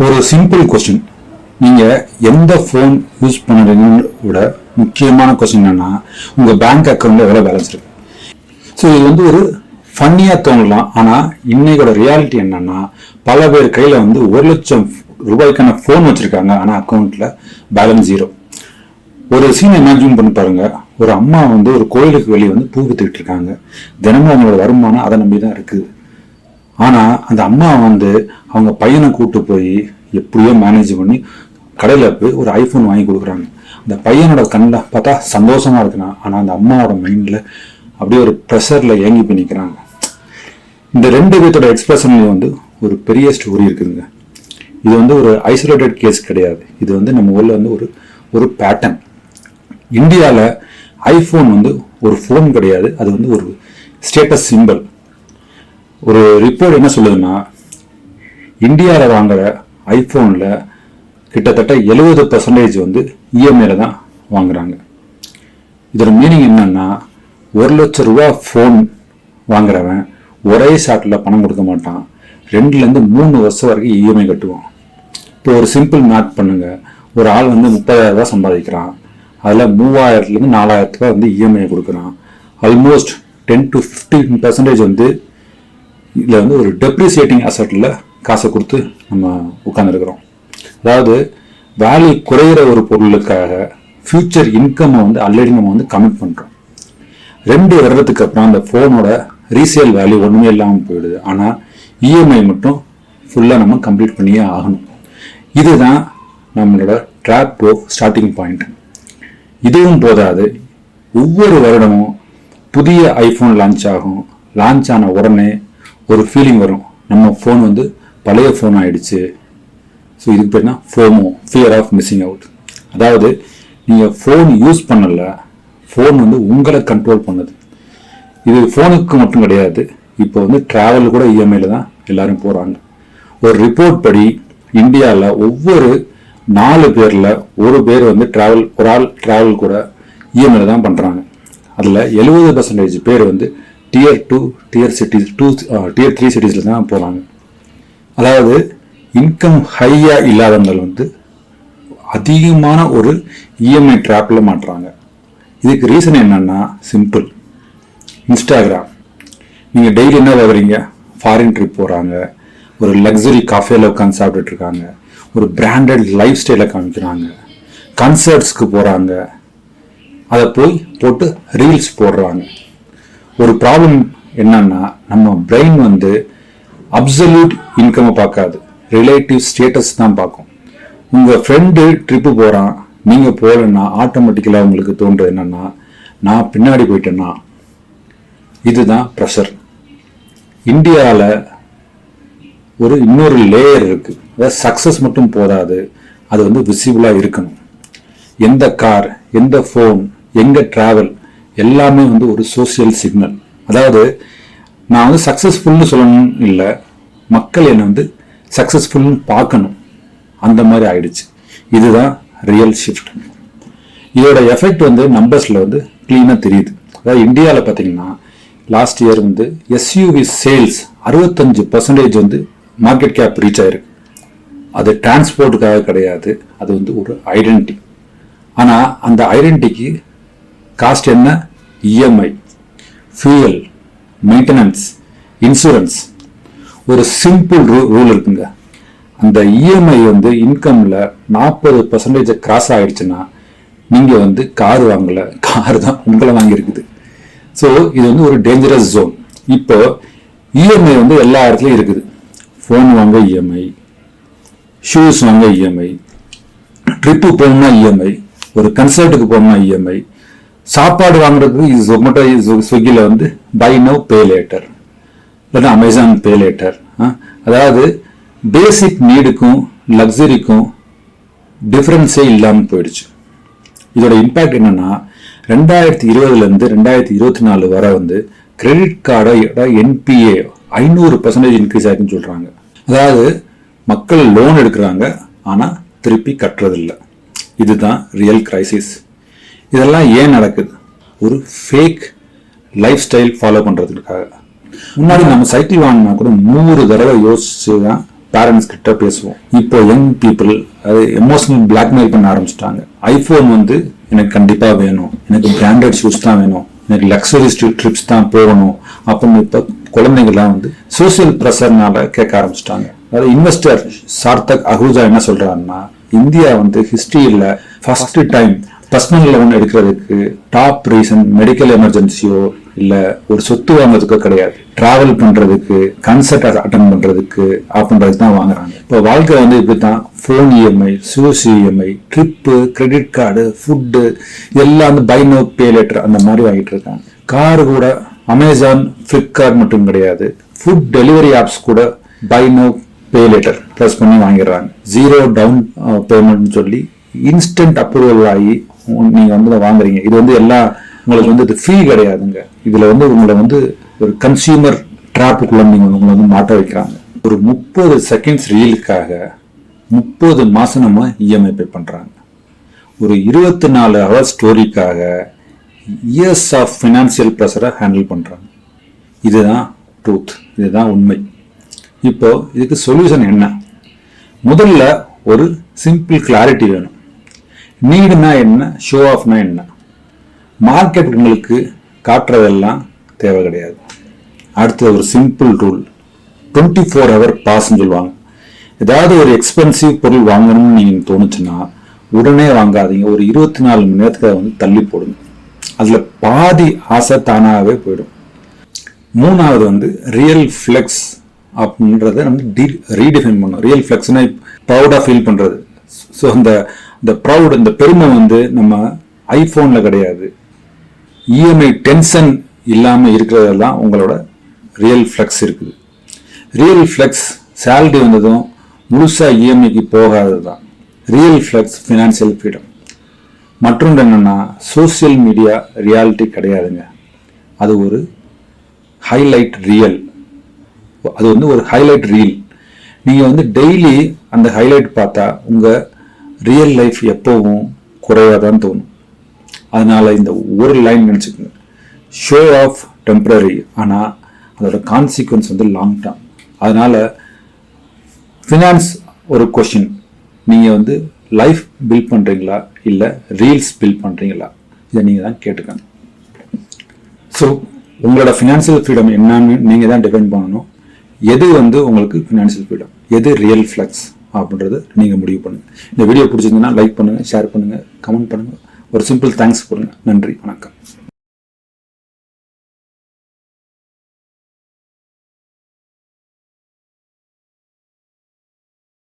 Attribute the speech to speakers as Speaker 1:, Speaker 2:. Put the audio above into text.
Speaker 1: ஒரு simple question, நீங்க எந்த ஃபோன் யூஸ் பண்ணுறீங்கன்னு விட முக்கியமான கொஸ்டின் என்னன்னா உங்க பேங்க் அக்கௌண்ட்ல எவ்வளவு பேலன்ஸ் இருக்கு. ஸோ இது வந்து ஒரு ஃபன்னியா தோணலாம், ஆனா இன்னைக்கோட ரியாலிட்டி என்னன்னா பல பேர் கையில வந்து 1,00,000 ரூபாய்க்கான ஃபோன் வச்சிருக்காங்க, ஆனா அக்கௌண்ட்ல பேலன்ஸ் 0. ஒரு சீன் இமேஜின் பண்ணி பாருங்க. ஒரு அம்மா வந்து ஒரு கோயிலுக்கு வெளியே வந்து பூ வித்துக்கிட்டு இருக்காங்க. தினமும் அவங்களோட வருமானம் அதை நம்பி தான் இருக்குது. ஆனா அந்த அம்மா வந்து அவங்க பையனை கூட்டு போய் எப்படியோ மேனேஜ் பண்ணி கடையில போய் ஒரு ஐபோன் வாங்கி கொடுக்குறாங்க. அந்த பையனோட கண்ணில் பார்த்தா சந்தோஷமா இருக்குன்னா, ஆனா அந்த அம்மாவோட மைண்ட்ல அப்படியே ஒரு ப்ரெஷர்ல ஏங்கி போய் நிற்கிறாங்க. இந்த ரெண்டு பேர்த்தோட எக்ஸ்பிரஷன்ல வந்து ஒரு பெரிய ஸ்டோரி இருக்குதுங்க. இது வந்து ஒரு ஐசோலேட்டட் கேஸ் கிடையாது. இது வந்து நம்ம ஊர்ல வந்து ஒரு பேட்டர்ன். இந்தியாவில் ஐபோன் வந்து ஒரு ஃபோன் கிடையாது, அது வந்து ஒரு ஸ்டேட்டஸ் சிம்பிள். ஒரு ரிப்போர்ட் என்ன சொல்லுதுன்னா, இந்தியாவில் வாங்குற ஐபோனில் கிட்டத்தட்ட 70% வந்து இஎம்ஐல தான் வாங்குறாங்க. இதோட மீனிங் என்னன்னா, 1,00,000 ரூபா ஃபோன் வாங்குறவன் ஒரே ஷாட்டில் பணம் கொடுக்க மாட்டான், 2லேருந்து 3 வருஷம் வரைக்கும் இஎம்ஐ கட்டுவான். இப்போ ஒரு சிம்பிள் மேத் பண்ணுங்க. ஒரு ஆள் வந்து 30,000 ரூபாய் சம்பாதிக்கிறான், அதில் 3,000லேருந்து 4,000 ரூபாய் வந்து இஎம்ஐ கொடுக்குறான். ஆல்மோஸ்ட் 10 to 15% வந்து இதில் வந்து ஒரு டெப்ரிசியேட்டிங் அசட்டில் காசை கொடுத்து நம்ம உட்காந்துருக்கிறோம். அதாவது வேல்யூ குறையிற ஒரு பொருளுக்காக ஃபியூச்சர் இன்கம்மை வந்து ஆல்ரெடி நம்ம வந்து கமிட் பண்ணுறோம். 2 வருடத்துக்கு அப்புறம் அந்த ஃபோனோட ரீசேல் வேல்யூ ஒன்றுமே இல்லாமல் போயிடுது. ஆனால் இஎம்ஐ மட்டும் ஃபுல்லாக நம்ம கம்ப்ளீட் பண்ணியே ஆகணும். இதுதான் நம்மளோட ட்ராப் ப்ரோ ஸ்டார்டிங் பாயிண்ட். இதுவும் போதாது, ஒவ்வொரு வருடமும் புதிய ஐஃபோன் லான்ச் ஆகும். லான்ச் ஆன உடனே ஒரு ஃபீலிங் வரும், நம்ம ஃபோன் வந்து பழைய ஃபோன் ஆயிடுச்சு. ஸோ இதுக்கு பேர்னா FOMO, fear of missing out. அதாவது நீங்கள் ஃபோன் யூஸ் பண்ணல, ஃபோன் வந்து உங்களை கண்ட்ரோல் பண்ணுது. இது ஃபோனுக்கு மட்டும் கிடையாது, இப்போ வந்து டிராவல் கூட இஎம்ஐல தான் எல்லாரும் போகிறாங்க. ஒரு ரிப்போர்ட் படி இந்தியாவில் ஒவ்வொரு 4 பேரில் ஒரு பேர் வந்து ஒரு ஆள் டிராவல் கூட இஎம்ஐல தான் பண்ணுறாங்க. அதில் 70% பேர் வந்து Tier 2, Tier 3 சிட்டிஸில் தான் போகிறாங்க. அதாவது இன்கம் ஹையாக இல்லாதவங்க வந்து அதிகமான ஒரு இஎம்ஐ ட்ராப்பில் மாட்டுறாங்க. இதுக்கு ரீசன் என்னன்னா சிம்பிள். இன்ஸ்டாகிராம். நீங்கள் டெய்லி என்ன பார்க்குறீங்க? ஃபாரின் ட்ரிப் போகிறாங்க, ஒரு லக்ஸரி காஃபேல உட்காந்து சாப்பிட்டுட்டு இருக்காங்க, ஒரு பிராண்டட் லைஃப் ஸ்டைலை காமிக்கிறாங்க, கன்சர்ட்ஸ்க்கு போகிறாங்க, அதை போட்டு ரீல்ஸ் போடுறாங்க. ஒரு ப்ராப்ளம் என்னன்னா, நம்ம பிரெயின் வந்து அப்சல்யூட் இன்கம்மை பார்க்காது, ரிலேட்டிவ் ஸ்டேட்டஸ் தான் பார்க்கும். உங்கள் ஃப்ரெண்டு ட்ரிப்பு போகிறான், நீங்கள் போகலன்னா ஆட்டோமேட்டிக்கலாக உங்களுக்கு தோன்றது என்னன்னா, நான் பின்னாடி போயிட்டேன்னா. இதுதான் ப்ரெஷர். இந்தியாவில் இன்னொரு லேயர் இருக்கு. அதாவது சக்சஸ் மட்டும் போதாது, அது வந்து விசிபிளாக இருக்கணும். எந்த கார், எந்த ஃபோன், எங்க டிராவல் எல்லாமே வந்து ஒரு சோசியல் சிக்னல். அதாவது நான் வந்து சக்சஸ்ஃபுல்னு சொல்லணும் இல்லை, மக்கள் என்னை வந்து சக்சஸ்ஃபுல்னு பார்க்கணும், அந்த மாதிரி ஆயிடுச்சு. இதுதான் ரியல் ஷிஃப்ட். இதோட எஃபெக்ட் வந்து நம்பர்ஸ்ல வந்து கிளீனாக தெரியுது. அதாவது இந்தியாவில் பார்த்தீங்கன்னா லாஸ்ட் இயர் வந்து எஸ்யூவி சேல்ஸ் 65% வந்து மார்க்கெட் கேப் ரீச் ஆயிருக்கு. அது டிரான்ஸ்போர்ட்டுக்காக கிடையாது, அது வந்து ஒரு ஐடென்டிட்டி. ஆனால் அந்த ஐடென்டிட்டிக்கு காஸ்ட் என்ன? EMI, fuel, maintenance, insurance. ஒரு சிம்பிள் ரூல் இருக்குங்க. அந்த இஎம்ஐ வந்து இன்கம்ல 40% கிராஸ் ஆயிடுச்சுன்னா நீங்க வந்து கார் வாங்கல, கார் தான் உங்களை வாங்கியிருக்குது. ஸோ இது வந்து ஒரு டேஞ்சரஸ் ஜோன். இப்போ இஎம்ஐ வந்து எல்லா இடத்துலையும் இருக்குது. ஃபோன் வாங்க இஎம்ஐ, ஷூஸ் வாங்க இஎம்ஐ, ட்ரிப்பு போகணும்னா இஎம்ஐ, ஒரு கன்சர்ட்டுக்கு போகணும்னா இஎம்ஐ, சாப்பாடு வாங்குறதுக்கு ஜொமேட்டோ ஸ்விக்கியில் வந்து பை நவ் பே லேட்டர், இல்லைன்னா அமேசான் பே லேட்டர். அதாவது பேசிக் நீடுக்கும் லக்ஸரிக்கும் டிஃப்ரென்ஸே இல்லாமல் போயிடுச்சு. இதோட இம்பேக்ட் என்னன்னா, 2020லேருந்து 2024 வரை வந்து கிரெடிட் கார்டோட என்பிஏ 500% இன்க்ரீஸ் ஆகிருக்குன்னு சொல்றாங்க. அதாவது மக்கள் லோன் எடுக்கிறாங்க, ஆனால் திருப்பி கட்டுறதில்லை. இதுதான் ரியல் கிரைசிஸ். இதெல்லாம் ஏன் நடக்குது? ஒரு ஃபேக் லைஃப் ஸ்டைல் ஃபாலோ பண்றதுக்காக. முன்னாடி நம்ம சைக்கிள் வாங்கினா கூட 100 தடவை யோசிச்சு தான் பேரண்ட்ஸ் கிட்ட பேசுவோம். இப்போ யங் பீப்புள் அது எமோஷனல் பிளாக்மெயில் பண்ண ஆரம்பிச்சிட்டாங்க. ஐபோன் வந்து எனக்கு கண்டிப்பா வேணும், எனக்கு பிராண்டட் ஷூஸ் தான் வேணும், எனக்கு லக்ஸரி ட்ரிப்ஸ் தான் போகணும் அப்படின்னு இப்ப குழந்தைங்கலாம் வந்து சோசியல் ப்ரெஷர்னால கேட்க ஆரம்பிச்சிட்டாங்க. அதாவது இன்வெஸ்டர் சார்த்தக் அஹூஜா என்ன சொல்றாருன்னா, இந்தியா வந்து ஹிஸ்டரியில ஃபர்ஸ்ட் டைம் பர்சனல் லோன் எடுக்கிறதுக்கு டாப் ரீசன் மெடிக்கல் எமர்ஜென்சியோ இல்ல ஒரு சொத்து வாங்குறதுக்கோ கிடையாது, டிராவல் பண்றதுக்கு, கன்சர்ட் அட்டன் பண்றதுக்கு அப்படின்றதுக்கு தான் வாங்குறாங்க. இப்போ வாழ்க்கை வந்து இப்படித்தான், phone EMI, shoes EMI, trip, credit card, food எல்லாம் வந்து பை நோ பே லேட்டர் அந்த மாதிரி வாங்கிட்டு இருக்காங்க. கார் கூட அமேசான், பிளிப்கார்ட் மட்டும் கிடையாது, ஃபுட் டெலிவரி ஆப்ஸ் கூட buy now pay later plus பண்ணி வாங்கிடுறாங்க. ஜீரோ டவுன் பேமெண்ட் சொல்லி இன்ஸ்டன்ட் அப்ரூவல் ஆகி நீங்க வந்து வாங்குறீங்க. இது வந்து எல்லாம் உங்களுக்கு வந்து இது ஃப்ரீ கிடையாதுங்க. இதுல வந்து உங்களை வந்து ஒரு கன்சியூமர் ட்ராப்புக்குள்ள நீங்க உங்களை வந்து மாட்ட வைக்கிறாங்க. ஒரு 30 செகண்ட்ஸ் ரீலுக்காக 30 மாசம் நம்ம இஎம்ஐ பே பண்றாங்க. ஒரு 24 ஹவர் ஸ்டோரிக்காக இயர்ஸ் ஆஃப் ஃபினான்சியல் ப்ரெஷரை ஹேண்டில் பண்றாங்க. இதுதான் ட்ரூத், இதுதான் உண்மை. இப்போ இதுக்கு சொல்யூஷன் என்ன? முதல்ல ஒரு சிம்பிள் கிளாரிட்டி வேணும். நீடுனா என்ன, ஷோ ஆஃப்னா என்ன? மார்க்கெட் உங்களுக்கு காட்டுறதெல்லாம் தேவை கிடையாது. அடுத்து ஒரு சிம்பிள் ரூல், 24 ஹவர் பாஸ்ன்னு சொல்லுவாங்க. ஏதாவது ஒரு எக்ஸ்பென்சிவ் பொருள் வாங்கணும்னு நீங்க தோணுச்சுன்னா உடனே வாங்காதீங்க. ஒரு 24 மணி நேரத்துக்கு வந்து தள்ளி போடுங்க. அதுல பாதி ஆசை தானாகவே போயிடும். மூணாவது வந்து ரியல் ஃபிளெக்ஸ் அப்படின்றத நம்ம ரீடிஃபைன் பண்ணணும். ரியல் ஃபிளெக்ஸ்னா ப்ரௌடா ஃபீல் பண்றது. ஸோ இந்த ப்ரௌட், இந்த பெருமை வந்து நம்ம ஐபோன்ல கிடையாது. இஎம்ஐ டென்ஷன் இல்லாம இருக்கிறதெல்லாம் உங்களோட ரியல் ஃபிளெக்ஸ் இருக்குது. ரியல் ஃபிளெக்ஸ் சேலரி வந்ததும் முழுசா இஎம்ஐக்கு போகாதது தான் ரியல் ஃபிளெக்ஸ் ஃபினான்சியல் ஃப்ரீடம். மற்றொன்று என்னன்னா, சோசியல் மீடியா ரியாலிட்டி கிடையாதுங்க. அது ஒரு ஹைலைட் ரியல். அது வந்து ஒரு ஹைலைட் ரீல். நீங்க வந்து டெய்லி அந்த ஹைலைட் பார்த்தா உங்க ரியல் லைஃப் எப்பவும் குறைவாதான் தோணும். அதனால இந்த ஒரு லைன் நினைச்சுக்கோங்க, ஷோ ஆஃப் டெம்பரரி, ஆனா அதோட கான்சிக்வன்ஸ் வந்து லாங் டர்ம். அதனால ஃபினான்ஸ் ஒரு கொஸ்டின், நீங்க வந்து லைஃப் பில்ட் பண்றீங்களா இல்ல ரீல்ஸ் பில்ட் பண்றீங்களா, இதை நீங்க தான் கேட்டுக்கணும். ஸோ உங்களோட ஃபினான்சியல் ஃப்ரீடம் என்னன்னு நீங்க தான் டிபெண்ட் பண்ணணும். எது வந்து உங்களுக்கு ஃபினான்சியல் ஃப்ரீடம், எது ரியல் ஃபிளெக்ஸ் அப்படின்றது நீங்க முடிவு பண்ணுங்க. இந்த வீடியோ பிடிச்சிருந்தீங்கன்னா லைக் பண்ணுங்க, ஷேர் பண்ணுங்க, கமெண்ட் பண்ணுங்க, ஒரு சிம்பிள் தேங்க்ஸ் போடுங்க. நன்றி, வணக்கம்.